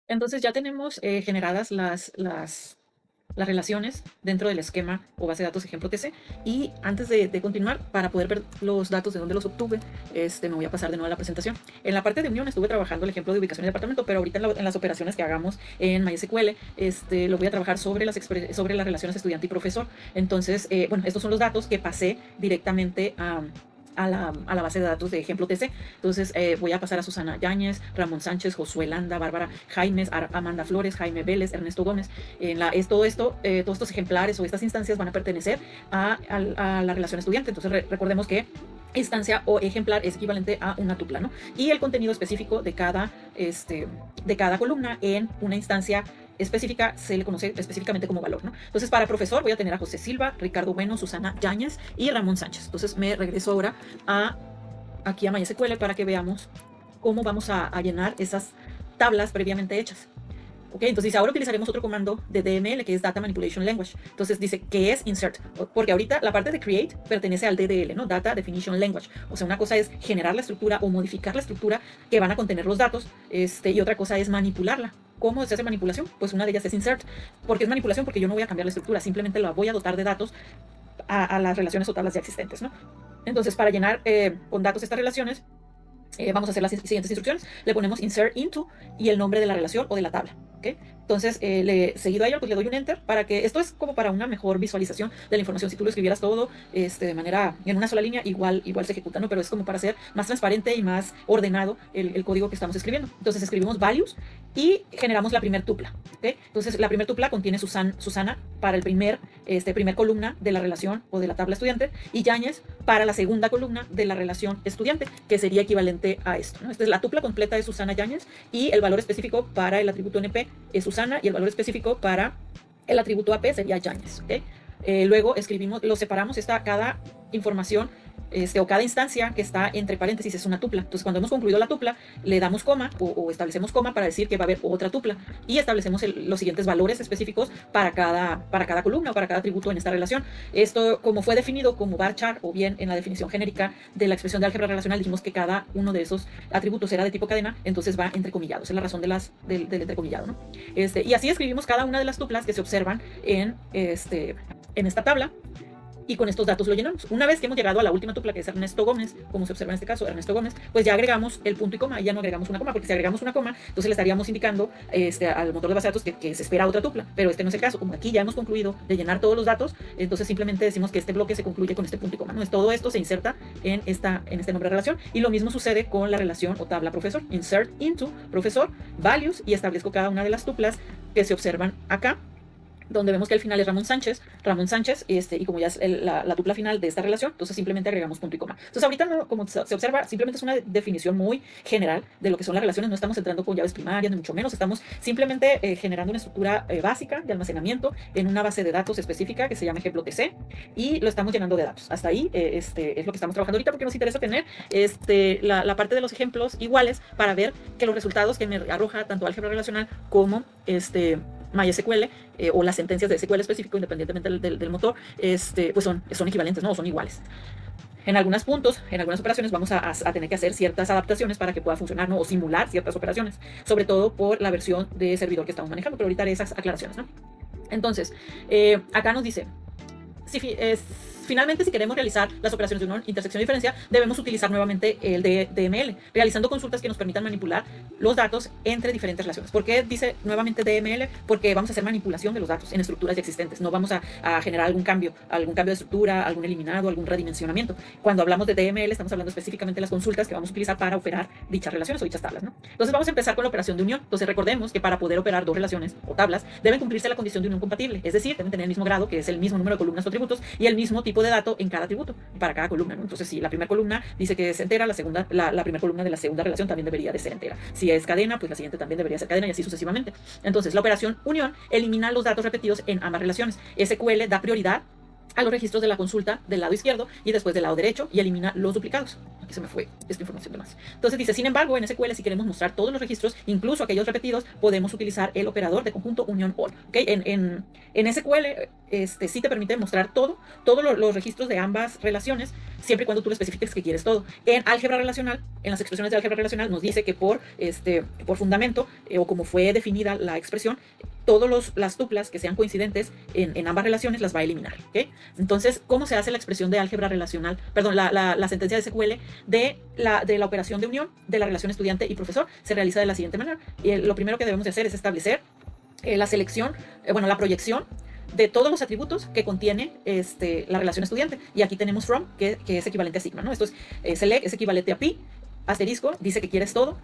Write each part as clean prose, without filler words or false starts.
Entonces ya tenemos generadas las relaciones dentro del esquema o base de datos ejemplo TC. Y antes de continuar, para poder ver los datos de dónde los obtuve, me voy a pasar de nuevo a la presentación. En la parte de unión estuve trabajando el ejemplo de ubicación de departamento, pero ahorita en las operaciones que hagamos en MySQL, lo voy a trabajar sobre sobre las relaciones estudiante y profesor. Entonces, bueno, estos son los datos que pasé directamente a la base de datos de ejemplo TC. Entonces voy a pasar a Susana Yáñez, Ramón Sánchez, Josué Landa, Bárbara Jaimes, Amanda Flores, Jaime Vélez, Ernesto Gómez. Todos estos ejemplares o estas instancias van a pertenecer a la relación estudiante. Entonces recordemos que instancia o ejemplar es equivalente a una tupla, ¿no? Y el contenido específico de cada columna en una instancia específica se le conoce específicamente como valor, ¿no? Entonces, para profesor voy a tener a José Silva, Ricardo Bueno, Susana Yáñez y Ramón Sánchez. Entonces, me regreso ahora aquí a MySQL para que veamos cómo vamos a llenar esas tablas previamente hechas. Ok, entonces dice, ahora utilizaremos otro comando de DML que es Data Manipulation Language. Entonces dice, ¿qué es insert? Porque ahorita la parte de create pertenece al DDL, ¿no? Data Definition Language. O sea, una cosa es generar la estructura o modificar la estructura que van a contener los datos, y otra cosa es manipularla. ¿Cómo se hace manipulación? Pues una de ellas es insert. ¿Por qué es manipulación? Porque yo no voy a cambiar la estructura, simplemente la voy a dotar de datos a las relaciones o tablas ya existentes, ¿no? Entonces, para llenar con datos estas relaciones, vamos a hacer las siguientes instrucciones. Le ponemos insert into y el nombre de la relación o de la tabla. ¿Okay? Entonces, seguido a ello, pues le doy un enter para que esto es como para una mejor visualización de la información. Si tú lo escribieras todo de manera en una sola línea, igual se ejecuta, ¿no? Pero es como para hacer más transparente y más ordenado el código que estamos escribiendo. Entonces, escribimos values y generamos la primer tupla. ¿Okay? Entonces, la primer tupla contiene Susana para el primer columna de la relación o de la tabla estudiante y Yáñez para la segunda columna de la relación estudiante, que sería equivalente a esto, ¿no? Esta es la tupla completa de Susana Yáñez y el valor específico para el atributo NP es Susana y el valor específico para el atributo AP sería Yáñez. ¿Okay? Luego lo separamos, cada información o cada instancia que está entre paréntesis es una tupla. Entonces, cuando hemos concluido la tupla, le damos coma o establecemos coma para decir que va a haber otra tupla y establecemos los siguientes valores específicos para cada columna o para cada atributo en esta relación. Esto, como fue definido como varchar o bien en la definición genérica de la expresión de álgebra relacional, dijimos que cada uno de esos atributos era de tipo cadena, entonces va entrecomillado. Esa es la razón del entrecomillado, ¿no? Y así escribimos cada una de las tuplas que se observan en esta tabla. Y con estos datos lo llenamos. Una vez que hemos llegado a la última tupla, que es Ernesto Gómez, como se observa en este caso, Ernesto Gómez, pues ya agregamos el punto y coma, y ya no agregamos una coma, porque si agregamos una coma, entonces le estaríamos indicando al motor de base de datos que se espera otra tupla, pero este no es el caso. Como aquí ya hemos concluido de llenar todos los datos, entonces simplemente decimos que este bloque se concluye con este punto y coma, ¿no? Todo esto se inserta en este nombre de relación, y lo mismo sucede con la relación o tabla profesor. Insert into profesor, values, y establezco cada una de las tuplas que se observan acá, donde vemos que al final es Ramón Sánchez, y como ya es la tupla final de esta relación, entonces simplemente agregamos punto y coma. Entonces ahorita, no, como se observa, simplemente es una definición muy general de lo que son las relaciones. No estamos entrando con llaves primarias, ni mucho menos. Estamos simplemente generando una estructura básica de almacenamiento en una base de datos específica que se llama ejemplo TC, y lo estamos llenando de datos. Hasta ahí es lo que estamos trabajando ahorita, porque nos interesa tener la parte de los ejemplos iguales para ver que los resultados que me arroja tanto álgebra relacional como MySQL o las sentencias de SQL específico, independientemente del motor, pues son equivalentes, ¿no? Son iguales. En algunos puntos, en algunas operaciones, vamos a tener que hacer ciertas adaptaciones para que pueda funcionar, ¿no? O simular ciertas operaciones, sobre todo por la versión de servidor que estamos manejando, pero ahorita haré esas aclaraciones, ¿no? Entonces, acá nos dice, finalmente, si queremos realizar las operaciones de unión, intersección y diferencia, debemos utilizar nuevamente el DML, realizando consultas que nos permitan manipular los datos entre diferentes relaciones. ¿Por qué dice nuevamente DML? Porque vamos a hacer manipulación de los datos en estructuras ya existentes. No vamos a generar algún cambio de estructura, algún eliminado, algún redimensionamiento. Cuando hablamos de DML, estamos hablando específicamente de las consultas que vamos a utilizar para operar dichas relaciones o dichas tablas, ¿no? Entonces, vamos a empezar con la operación de unión. Entonces, recordemos que para poder operar dos relaciones o tablas, deben cumplirse la condición de unión compatible, es decir, deben tener el mismo grado, que es el mismo número de columnas o atributos, y el mismo tipo de dato en cada atributo, para cada columna, ¿no? Entonces, si la primera columna dice que es entera, la primera columna de la segunda relación también debería de ser entera. Si es cadena, pues la siguiente también debería ser cadena, y así sucesivamente. Entonces, la operación unión elimina los datos repetidos en ambas relaciones. SQL da prioridad a los registros de la consulta del lado izquierdo y después del lado derecho, y elimina los duplicados. Aquí se me fue esta información de más. Entonces dice, sin embargo, en SQL, si queremos mostrar todos los registros, incluso aquellos repetidos, podemos utilizar el operador de conjunto unión all. ¿Okay? En SQL sí te permite mostrar todos los registros de ambas relaciones, siempre y cuando tú le especifiques que quieres todo. En álgebra relacional, en las expresiones de álgebra relacional, nos dice que por fundamento, o como fue definida la expresión, todas las tuplas que sean coincidentes en ambas relaciones las va a eliminar. ¿Okay? Entonces, ¿cómo se hace la expresión de álgebra relacional? Perdón, la sentencia de SQL de la operación de unión de la relación estudiante y profesor se realiza de la siguiente manera. Y lo primero que debemos de hacer es establecer la selección, la proyección de todos los atributos que contiene la relación estudiante. Y aquí tenemos from, que es equivalente a sigma, ¿no? Esto es select, es equivalente a pi, asterisco, dice que quieres todo,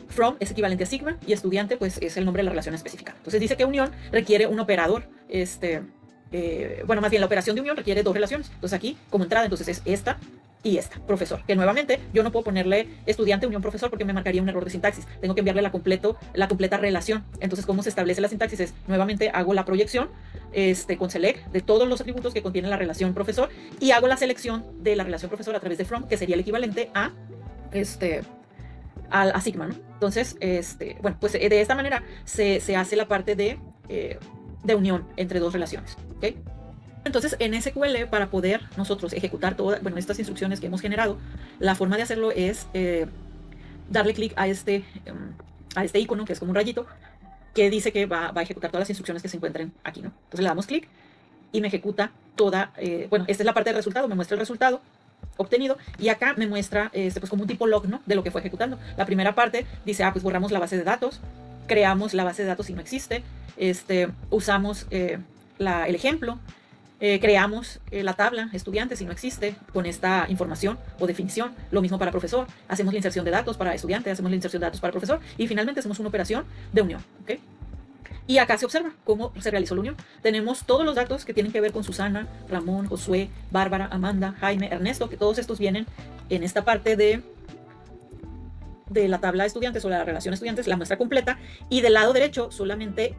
from es equivalente a sigma, y estudiante, pues, es el nombre de la relación específica. Entonces dice que unión requiere un operador, más bien la operación de unión requiere dos relaciones. Entonces aquí, como entrada, entonces es esta y esta, profesor, que nuevamente yo no puedo ponerle estudiante unión profesor porque me marcaría un error de sintaxis, tengo que enviarle la completa relación. Entonces, ¿cómo se establece la sintaxis? Es, nuevamente hago la proyección con select de todos los atributos que contiene la relación profesor y hago la selección de la relación profesor a través de from, que sería el equivalente a a sigma, ¿no? Entonces, pues de esta manera se hace la parte de unión entre dos relaciones, ¿ok? Entonces, en SQL, para poder nosotros ejecutar todas estas instrucciones que hemos generado, la forma de hacerlo es darle clic a este icono, que es como un rayito, que dice que va a ejecutar todas las instrucciones que se encuentren aquí, ¿no? Entonces le damos clic y me ejecuta toda, esta es la parte del resultado, me muestra el resultado obtenido, y acá me muestra pues como un tipo log, ¿no?, de lo que fue ejecutando. La primera parte dice, pues borramos la base de datos, creamos la base de datos si no existe, usamos el ejemplo, creamos la tabla estudiante si no existe con esta información o definición. Lo mismo para profesor, hacemos la inserción de datos para estudiante, hacemos la inserción de datos para profesor, y finalmente hacemos una operación de unión, ¿okay? Y acá se observa cómo se realizó la unión. Tenemos todos los datos que tienen que ver con Susana, Ramón, Josué, Bárbara, Amanda, Jaime, Ernesto, que todos estos vienen en esta parte de la tabla de estudiantes o la relación estudiantes, la muestra completa, y del lado derecho solamente,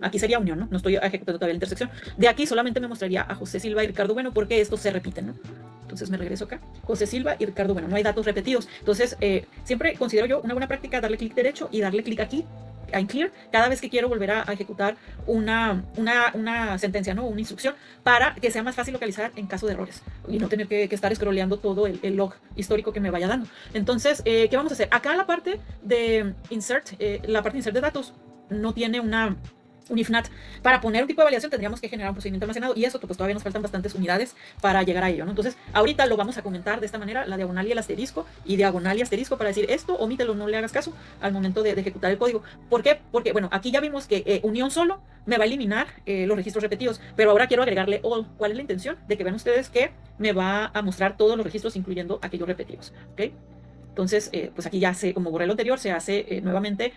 aquí sería unión, ¿no? No estoy ejecutando todavía la intersección. De aquí solamente me mostraría a José Silva y Ricardo Bueno, porque estos se repiten, ¿no? Entonces me regreso acá, José Silva y Ricardo Bueno, no hay datos repetidos. Entonces, siempre considero yo una buena práctica darle clic derecho y darle clic aquí en clear cada vez que quiero volver a ejecutar una sentencia, ¿no?, una instrucción, para que sea más fácil localizar en caso de errores y no tener que estar scrolleando todo el log histórico que me vaya dando. Entonces, ¿qué vamos a hacer? Acá la parte de insert, de datos no tiene un if not. Para poner un tipo de validación tendríamos que generar un procedimiento almacenado, y eso pues todavía nos faltan bastantes unidades para llegar a ello, ¿no? Entonces ahorita lo vamos a comentar de esta manera, la diagonal y el asterisco, y diagonal y asterisco, para decir esto, omítelo, no le hagas caso al momento de ejecutar el código. ¿Por qué? Porque aquí ya vimos que unión solo me va a eliminar los registros repetidos, pero ahora quiero agregarle all. ¿Cuál es la intención? De que vean ustedes que me va a mostrar todos los registros, incluyendo aquellos repetidos, ¿ok? Entonces, pues aquí ya como borré lo anterior, se hace nuevamente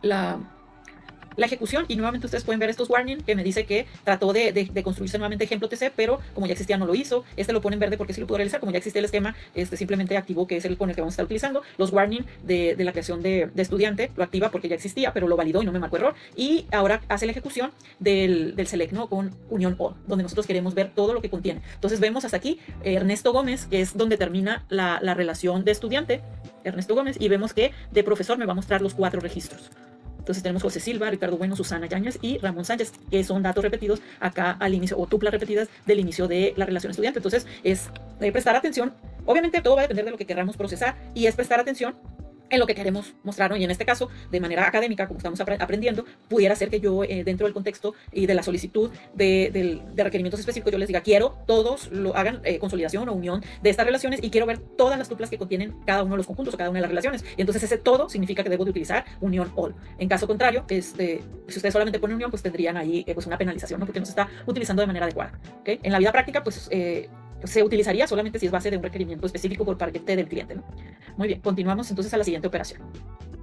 la ejecución, y nuevamente ustedes pueden ver estos warning que me dice que trató de construirse nuevamente ejemplo TC, pero como ya existía no lo hizo. Lo pone en verde porque sí lo pudo realizar, como ya existe el esquema, simplemente activó, que es el con el que vamos a estar utilizando. Los warning de la creación de estudiante lo activa porque ya existía, pero lo validó y no me marcó error, y ahora hace la ejecución del select, ¿no?, con unión all, donde nosotros queremos ver todo lo que contiene. Entonces vemos hasta aquí Ernesto Gómez, que es donde termina la relación de estudiante, Ernesto Gómez, y vemos que de profesor me va a mostrar los 4 registros. Entonces tenemos José Silva, Ricardo Bueno, Susana Yáñez y Ramón Sánchez, que son datos repetidos acá al inicio, o tuplas repetidas del inicio de la relación estudiante. Entonces es prestar atención. Obviamente todo va a depender de lo que queramos procesar, y es prestar atención en lo que queremos mostrar, ¿no? Y en este caso, de manera académica, como estamos aprendiendo, pudiera ser que yo, dentro del contexto y de la solicitud de requerimientos específicos, yo les diga, quiero todos lo hagan consolidación o unión de estas relaciones, y quiero ver todas las tuplas que contienen cada uno de los conjuntos o cada una de las relaciones. Y entonces ese todo significa que debo de utilizar unión all. En caso contrario, si ustedes solamente ponen unión, pues tendrían ahí pues una penalización, ¿no?, porque no se está utilizando de manera adecuada, ¿okay? En la vida práctica, pues se utilizaría solamente si es base de un requerimiento específico por parte del cliente, ¿no? Muy bien, continuamos entonces a la siguiente operación.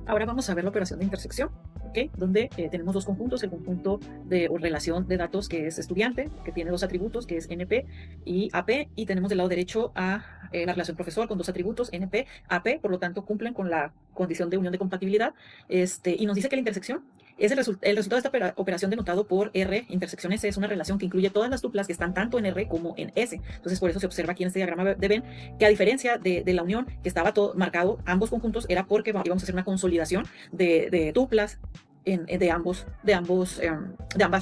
Ahora vamos a ver la operación de intersección, ¿okay?, donde tenemos dos conjuntos: el conjunto de relación de datos, que es estudiante, que tiene dos atributos, que es NP y AP, y tenemos del lado derecho a la relación profesor con dos atributos, NP, AP, por lo tanto cumplen con la condición de unión de compatibilidad, y nos dice que la intersección es el resultado de esta operación denotado por R intersección S. Es una relación que incluye todas las tuplas que están tanto en R como en S. Entonces, por eso se observa aquí en este diagrama de Venn que, a diferencia de la unión, que estaba todo marcado, ambos conjuntos, era porque íbamos a hacer una consolidación de tuplas de ambas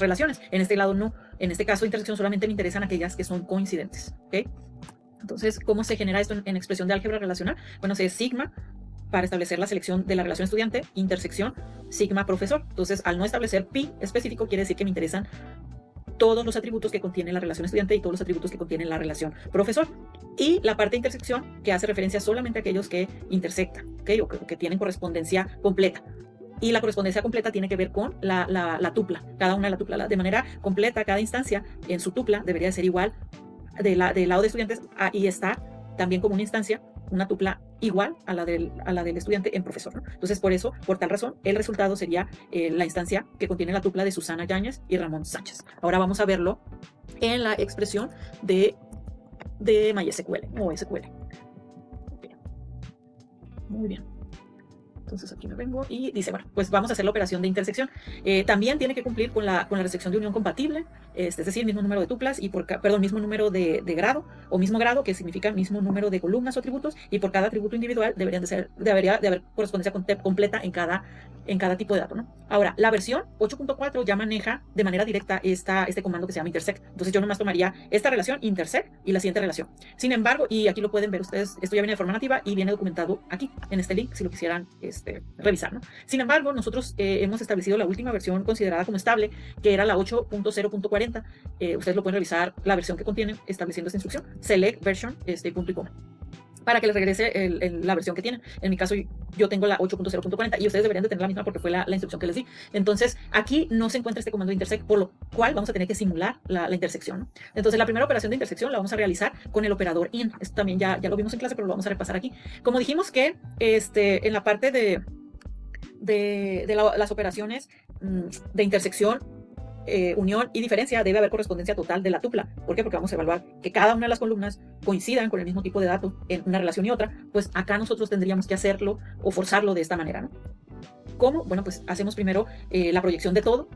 relaciones. En este lado no. En este caso de intersección solamente me interesan aquellas que son coincidentes. ¿Okay? Entonces, ¿cómo se genera esto en expresión de álgebra relacional? Bueno, se es sigma para establecer la selección de la relación estudiante, intersección, sigma profesor. Entonces, al no establecer pi específico, quiere decir que me interesan todos los atributos que contiene la relación estudiante y todos los atributos que contiene la relación profesor. Y la parte de intersección, que hace referencia solamente a aquellos que intersectan, ¿okay? O que tienen correspondencia completa. Y la correspondencia completa tiene que ver con la tupla, cada una de la tupla. De manera completa, cada instancia en su tupla debería de ser igual del lado de estudiantes y está también como una instancia, una tupla igual a la del estudiante en profesor, ¿no? Entonces, por tal razón, el resultado sería la instancia que contiene la tupla de Susana Yáñez y Ramón Sánchez. Ahora vamos a verlo en la expresión de MySQL o SQL. Okay. Muy bien. Entonces aquí me vengo y dice, bueno, pues vamos a hacer la operación de intersección. También tiene que cumplir con la restricción de unión compatible, es decir, mismo número de tuplas y mismo número de grado o mismo grado, que significa mismo número de columnas o atributos, y por cada atributo individual debería de haber correspondencia completa en cada tipo de dato, ¿no? Ahora, la versión 8.4 ya maneja de manera directa este comando que se llama intersect. Entonces yo nomás tomaría esta relación intersect y la siguiente relación. Sin embargo, y aquí lo pueden ver ustedes, esto ya viene de forma nativa y viene documentado aquí en este link si lo quisieran revisar, ¿no? Sin embargo, nosotros hemos establecido la última versión considerada como estable, que era la 8.0.40. Ustedes lo pueden revisar, la versión que contiene, estableciendo esta instrucción, select version, punto y coma, para que les regrese la versión que tienen. En mi caso, yo tengo la 8.0.40 y ustedes deberían de tener la misma porque fue la instrucción que les di. Entonces, aquí no se encuentra este comando de intersect, por lo cual vamos a tener que simular la intersección, ¿no? Entonces, la primera operación de intersección la vamos a realizar con el operador in. Esto también ya lo vimos en clase, pero lo vamos a repasar aquí. Como dijimos que en la parte de las operaciones de intersección, unión y diferencia, debe haber correspondencia total de la tupla. ¿Por qué? Porque vamos a evaluar que cada una de las columnas coincidan con el mismo tipo de datos en una relación y otra. Pues acá nosotros tendríamos que hacerlo o forzarlo de esta manera, ¿no? ¿Cómo? Bueno, pues hacemos primero la proyección de todo.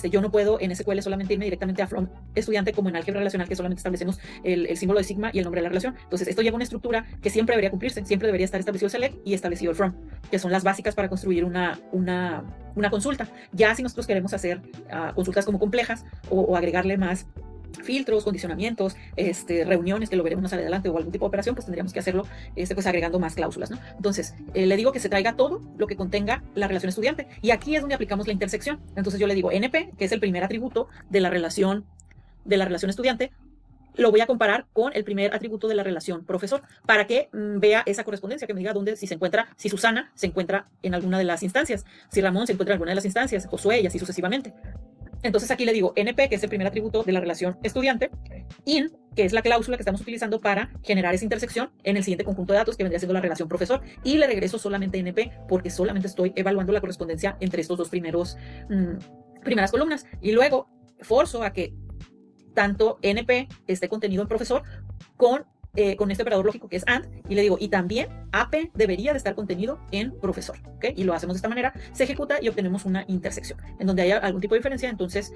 Yo no puedo en SQL solamente irme directamente a from estudiante, como en álgebra relacional, que solamente establecemos el símbolo de sigma y el nombre de la relación. Entonces, esto lleva una estructura que siempre debería cumplirse. Siempre debería estar establecido el select y establecido el from, que son las básicas para construir una consulta. Ya si nosotros queremos hacer consultas como complejas o agregarle más filtros, condicionamientos, reuniones, que lo veremos más adelante, o algún tipo de operación, pues tendríamos que hacerlo pues agregando más cláusulas, ¿no? Entonces, le digo que se traiga todo lo que contenga la relación estudiante, y aquí es donde aplicamos la intersección. Entonces yo le digo NP, que es el primer atributo de la relación estudiante, lo voy a comparar con el primer atributo de la relación profesor, para que vea esa correspondencia, que me diga dónde, si Susana se encuentra en alguna de las instancias, si Ramón se encuentra en alguna de las instancias, Josué, y así sucesivamente. Entonces aquí le digo NP, que es el primer atributo de la relación estudiante, in, que es la cláusula que estamos utilizando para generar esa intersección en el siguiente conjunto de datos, que vendría siendo la relación profesor, y le regreso solamente NP, porque solamente estoy evaluando la correspondencia entre estos dos primeras columnas, y luego forzo a que tanto NP esté contenido en profesor con este operador lógico que es AND, y le digo, y también AP debería de estar contenido en profesor, ¿okay? Y lo hacemos de esta manera, se ejecuta y obtenemos una intersección. En donde haya algún tipo de diferencia, entonces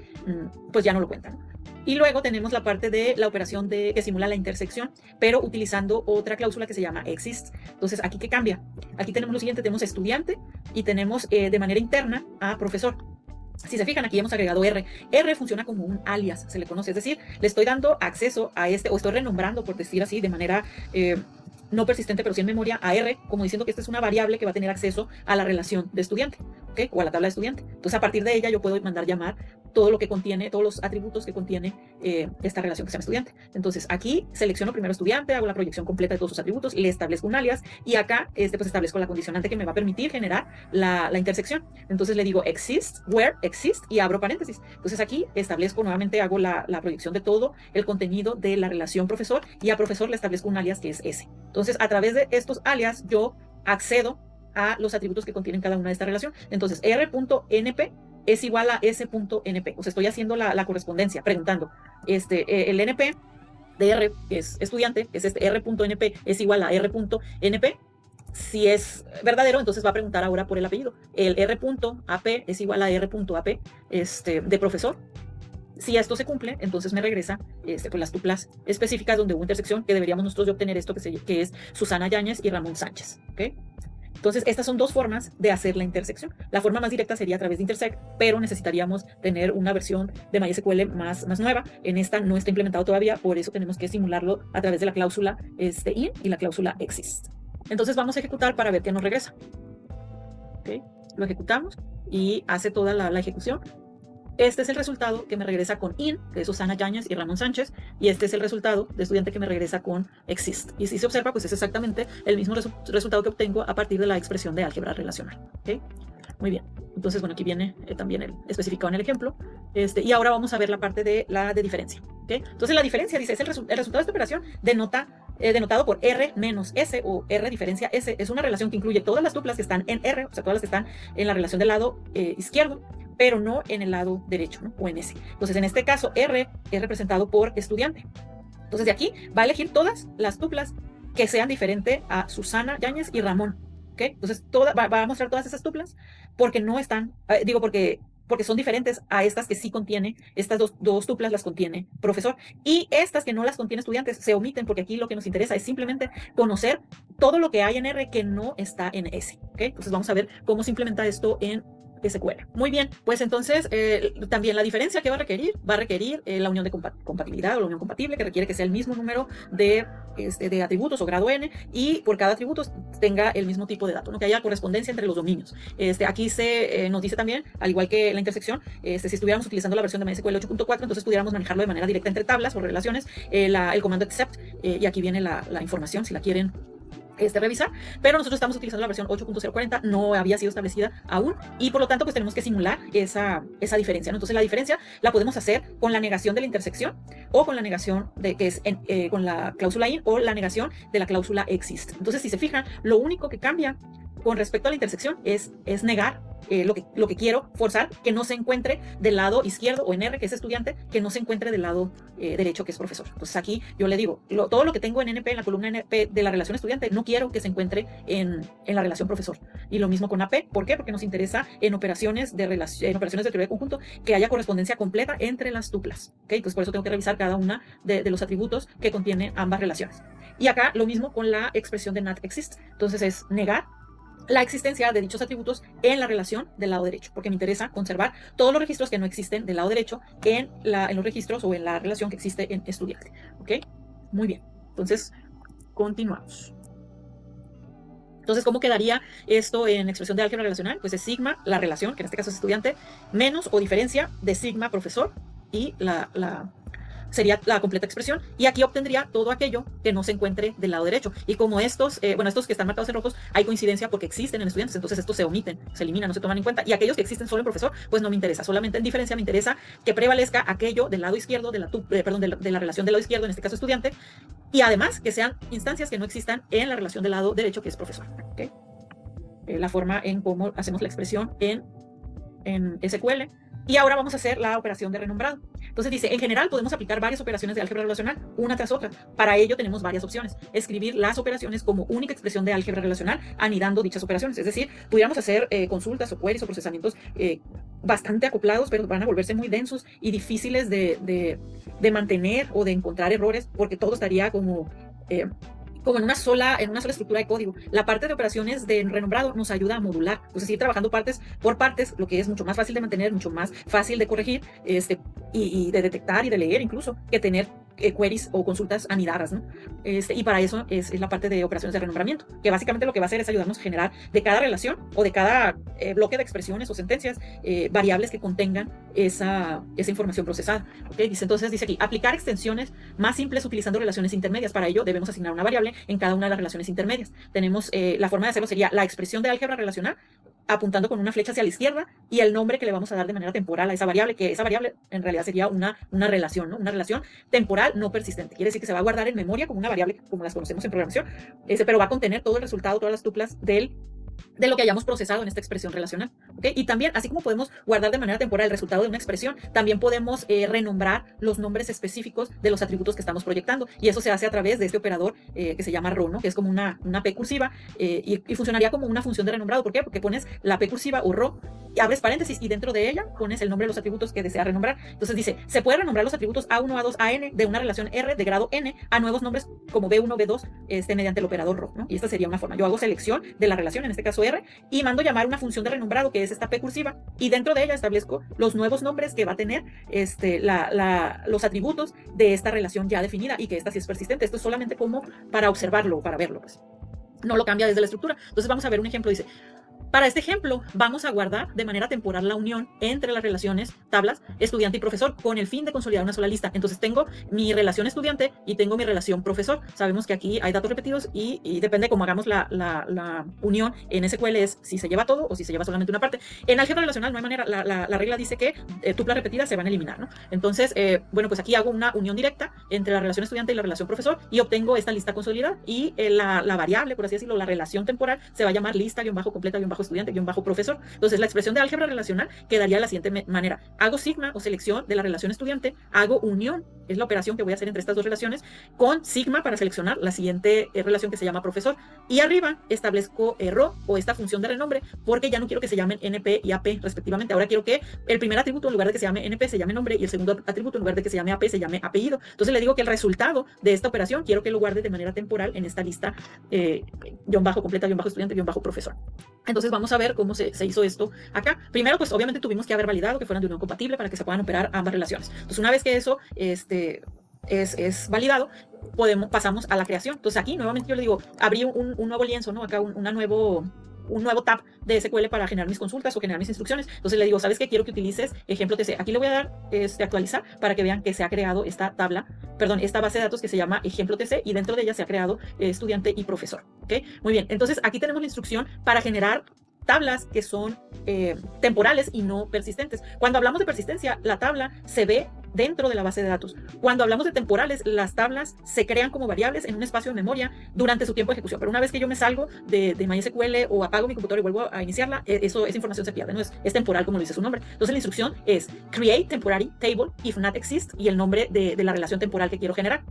pues ya no lo cuentan. Y luego tenemos la parte de la operación que simula la intersección, pero utilizando otra cláusula que se llama exist. Entonces, ¿aquí qué cambia? Aquí tenemos lo siguiente, tenemos estudiante y tenemos de manera interna a profesor. Si se fijan, aquí hemos agregado R. R funciona como un alias, se le conoce, es decir, le estoy dando acceso a o estoy renombrando, por decir así, de manera no persistente, pero sí en memoria, a R, como diciendo que esta es una variable que va a tener acceso a la relación de estudiante, ¿okay? O a la tabla de estudiante. Entonces, a partir de ella, yo puedo mandar llamar todo lo que contiene, todos los atributos que contiene esta relación que se llama estudiante. Entonces, aquí selecciono primero estudiante, hago la proyección completa de todos sus atributos, le establezco un alias, y acá pues establezco la condicionante que me va a permitir generar la intersección. Entonces, le digo exist, where exist, y abro paréntesis. Entonces, aquí establezco nuevamente, hago la proyección de todo el contenido de la relación profesor, y a profesor le establezco un alias que es S. Entonces, a través de estos alias, yo accedo a los atributos que contienen cada una de esta relación. Entonces, R.NP es igual a S.NP. O sea, estoy haciendo la correspondencia, preguntando, el NP de R, que es estudiante, que es R.NP, es igual a R.NP. Si es verdadero, entonces va a preguntar ahora por el apellido. El R.AP es igual a R.AP de profesor. Si esto se cumple, entonces me regresa pues las tuplas específicas donde hubo intersección, que deberíamos nosotros de obtener esto que es Susana Yáñez y Ramón Sánchez, ¿okay? Entonces, estas son dos formas de hacer la intersección. La forma más directa sería a través de intersect, pero necesitaríamos tener una versión de MySQL más nueva. En esta no está implementado todavía, por eso tenemos que simularlo a través de la cláusula in y la cláusula exist. Entonces vamos a ejecutar para ver qué nos regresa. ¿Okay? Lo ejecutamos y hace toda la ejecución. Este es el resultado que me regresa con in, que es Susana Yáñez y Ramón Sánchez, y este es el resultado de estudiante que me regresa con exist. Y si se observa, pues es exactamente el mismo resultado que obtengo a partir de la expresión de álgebra relacional. ¿Okay? Muy bien. Entonces, bueno, aquí viene también el especificado en el ejemplo. Y ahora vamos a ver la parte de la de diferencia. ¿Okay? Entonces, la diferencia, dice, es el resultado de esta operación denotado por R menos S o R diferencia S. Es una relación que incluye todas las tuplas que están en R, o sea, todas las que están en la relación del lado izquierdo, pero no en el lado derecho, ¿no? O en S. Entonces, en este caso, R es representado por estudiante. Entonces, de aquí va a elegir todas las tuplas que sean diferentes a Susana Yáñez y Ramón. ¿Okay? Entonces, va a mostrar todas esas tuplas porque no están, porque son diferentes a estas que sí contiene, estas dos tuplas las contiene profesor. Y estas que no las contiene estudiantes se omiten porque aquí lo que nos interesa es simplemente conocer todo lo que hay en R que no está en S. ¿Okay? Entonces, vamos a ver cómo se implementa esto en SQL. Muy bien, pues entonces también la diferencia que va a requerir la unión de compatibilidad o la unión compatible, que requiere que sea el mismo número de atributos o grado n, y por cada atributo tenga el mismo tipo de dato, ¿no? Que haya correspondencia entre los dominios. Aquí nos dice también, al igual que la intersección, si estuviéramos utilizando la versión de MySQL 8.4, entonces pudiéramos manejarlo de manera directa entre tablas o relaciones, el comando except, y aquí viene la información si la quieren revisar, pero nosotros estamos utilizando la versión 8.040, no había sido establecida aún, y por lo tanto pues tenemos que simular esa diferencia, ¿no? Entonces la diferencia la podemos hacer con la negación de la intersección o con la negación con la cláusula in o la negación de la cláusula exist. Entonces, si se fijan, lo único que cambia con respecto a la intersección es negar lo que quiero forzar, que no se encuentre del lado izquierdo, o en R, que es estudiante, que no se encuentre del lado derecho, que es profesor. Entonces aquí yo le digo, todo lo que tengo en NP, en la columna NP de la relación estudiante, no quiero que se encuentre en la relación profesor. Y lo mismo con AP. ¿Por qué? Porque nos interesa en operaciones de teoría de conjunto que haya correspondencia completa entre las tuplas. ¿Okay? Entonces por eso tengo que revisar cada una de los atributos que contiene ambas relaciones. Y acá lo mismo con la expresión de not exist. Entonces es negar la existencia de dichos atributos en la relación del lado derecho, porque me interesa conservar todos los registros que no existen del lado derecho en los registros o en la relación que existe en estudiante. ¿Ok? Muy bien. Entonces, continuamos. Entonces, ¿cómo quedaría esto en expresión de álgebra relacional? Pues es sigma, la relación, que en este caso es estudiante, menos o diferencia de sigma profesor y sería la completa expresión, y aquí obtendría todo aquello que no se encuentre del lado derecho. Y como estos que están marcados en rojos, hay coincidencia porque existen en estudiantes, entonces estos se omiten, se eliminan, no se toman en cuenta, y aquellos que existen solo en profesor, pues no me interesa, solamente en diferencia me interesa que prevalezca aquello del lado izquierdo, de la relación del lado izquierdo, en este caso estudiante, y además que sean instancias que no existan en la relación del lado derecho, que es profesor. ¿Okay? La forma en cómo hacemos la expresión en SQL. Y ahora vamos a hacer la operación de renombrado. Entonces dice, en general podemos aplicar varias operaciones de álgebra relacional, una tras otra. Para ello tenemos varias opciones. Escribir las operaciones como única expresión de álgebra relacional, anidando dichas operaciones. Es decir, pudiéramos hacer consultas o queries o procesamientos bastante acoplados, pero van a volverse muy densos y difíciles de mantener o de encontrar errores, porque todo estaría como en una sola estructura de código. La parte de operaciones de renombrado nos ayuda a modular, entonces ir trabajando partes por partes, lo que es mucho más fácil de mantener, mucho más fácil de corregir, y de detectar y de leer incluso, que tener queries o consultas anidadas, ¿no? Y para eso es la parte de operaciones de renombramiento, que básicamente lo que va a hacer es ayudarnos a generar de cada relación o de cada bloque de expresiones o sentencias variables que contengan esa información procesada. ¿Okay? Entonces dice aquí, aplicar extensiones más simples utilizando relaciones intermedias. Para ello debemos asignar una variable en cada una de las relaciones intermedias. Tenemos la forma de hacerlo sería la expresión de álgebra relacional, apuntando con una flecha hacia la izquierda, y el nombre que le vamos a dar de manera temporal a esa variable, que esa variable en realidad sería una relación, ¿no? Una relación temporal no persistente. Quiere decir que se va a guardar en memoria como una variable como las conocemos en programación, pero va a contener todo el resultado, todas las tuplas de lo que hayamos procesado en esta expresión relacional. ¿Okay? Y también, así como podemos guardar de manera temporal el resultado de una expresión, también podemos renombrar los nombres específicos de los atributos que estamos proyectando, y eso se hace a través de este operador que se llama row, ¿no? Que es como una P cursiva, y funcionaría como una función de renombrado. ¿Por qué? Porque pones la P cursiva o row, y abres paréntesis, y dentro de ella pones el nombre de los atributos que desea renombrar. Entonces dice, se puede renombrar los atributos A1, A2, AN de una relación R de grado N a nuevos nombres como B1, B2, mediante el operador row, ¿no? Y esta sería una forma. Yo hago selección de la relación, en este caso R, y mando llamar una función de renombrado, que es esta P cursiva, y dentro de ella establezco los nuevos nombres que va a tener los atributos de esta relación ya definida, y que esta sí es persistente. Esto es solamente como para observarlo, para verlo, pues. No lo cambia desde la estructura. Entonces vamos a ver un ejemplo. Dice, para este ejemplo, vamos a guardar de manera temporal la unión entre las relaciones tablas estudiante y profesor con el fin de consolidar una sola lista. Entonces tengo mi relación estudiante y tengo mi relación profesor. Sabemos que aquí hay datos repetidos y depende cómo hagamos la unión en SQL, es si se lleva todo o si se lleva solamente una parte. En álgebra relacional no hay manera, la regla dice que tuplas repetidas se van a eliminar, ¿no? Entonces, bueno, pues aquí hago una unión directa entre la relación estudiante y la relación profesor y obtengo esta lista consolidada, y la variable, por así decirlo, la relación temporal, se va a llamar lista-completa-estudiante-profesor. Entonces la expresión de álgebra relacional quedaría de la siguiente manera: hago sigma o selección de la relación estudiante, hago unión, es la operación que voy a hacer entre estas dos relaciones, con sigma para seleccionar la siguiente relación que se llama profesor, y arriba establezco row o esta función de renombre, porque ya no quiero que se llamen NP y AP respectivamente. Ahora quiero que el primer atributo, en lugar de que se llame NP, se llame nombre, y el segundo atributo, en lugar de que se llame AP, se llame apellido. Entonces le digo que el resultado de esta operación quiero que lo guarde de manera temporal en esta lista completa-estudiante-profesor. Entonces vamos a ver cómo se hizo esto acá. Primero, pues obviamente tuvimos que haber validado que fueran de unión compatible para que se puedan operar ambas relaciones. Entonces una vez que eso es validado, pasamos a la creación. Entonces aquí nuevamente yo le digo, abrí un nuevo lienzo, ¿no? Acá un nuevo tab de SQL para generar mis consultas o generar mis instrucciones. Entonces le digo, ¿sabes qué? Quiero que utilices ejemplo TC. Aquí le voy a dar actualizar para que vean que se ha creado esta base de datos que se llama ejemplo TC, y dentro de ella se ha creado estudiante y profesor. ¿Ok? Muy bien. Entonces aquí tenemos la instrucción para generar tablas que son temporales y no persistentes. Cuando hablamos de persistencia, la tabla se ve dentro de la base de datos. Cuando hablamos de temporales, las tablas se crean como variables en un espacio de memoria durante su tiempo de ejecución. Pero una vez que yo me salgo de MySQL o apago mi computadora y vuelvo a iniciarla, esa información se pierde, no es temporal como lo dice su nombre. Entonces la instrucción es create temporary table if not exist, y el nombre de la relación temporal que quiero generar.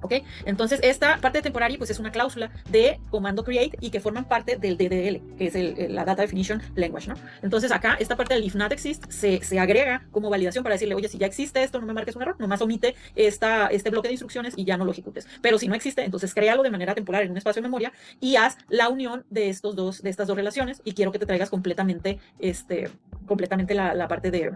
¿Ok? Entonces esta parte de temporary pues es una cláusula de comando create y que forman parte del DDL, que es la Data Definition Language, ¿no? Entonces acá esta parte del if not exist se agrega como validación para decirle, oye, si ya existe esto, no me marques un error, nomás omite este bloque de instrucciones y ya no lo ejecutes. Pero si no existe, entonces créalo de manera temporal en un espacio de memoria y haz la unión de estas dos relaciones, y quiero que te traigas completamente la parte de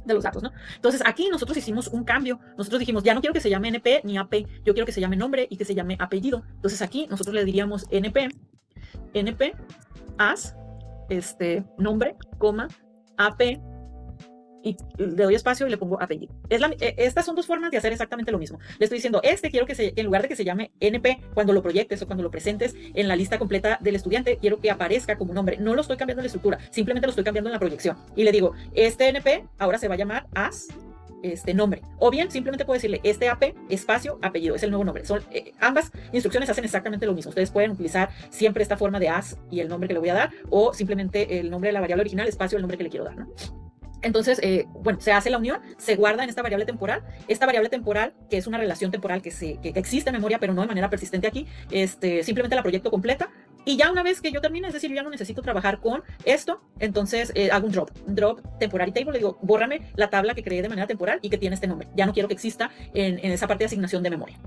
los datos, ¿no? Entonces aquí nosotros hicimos un cambio. Nosotros dijimos, ya no quiero que se llame NP ni AP, yo quiero que se llame nombre y que se llame apellido. Entonces aquí nosotros le diríamos NP as nombre, coma, AP, y le doy espacio y le pongo apellido. Estas son dos formas de hacer exactamente lo mismo. Le estoy diciendo, quiero que en lugar de que se llame NP, cuando lo proyectes o cuando lo presentes en la lista completa del estudiante, quiero que aparezca como nombre. No lo estoy cambiando en la estructura, simplemente lo estoy cambiando en la proyección. Y le digo, NP ahora se va a llamar as nombre. O bien simplemente puedo decirle AP, espacio, apellido, es el nuevo nombre. Ambas instrucciones hacen exactamente lo mismo. Ustedes pueden utilizar siempre esta forma de as y el nombre que le voy a dar, o simplemente el nombre de la variable original, espacio, el nombre que le quiero dar, ¿no? Entonces, bueno, se hace la unión, se guarda en esta variable temporal. Esta variable temporal, que es una relación temporal que existe en memoria, pero no de manera persistente aquí, simplemente la proyecto completa. Y ya una vez que yo termine, es decir, yo ya no necesito trabajar con esto, entonces hago un drop temporary table, le digo, bórrame la tabla que creé de manera temporal y que tiene este nombre. Ya no quiero que exista en esa parte de asignación de memoria.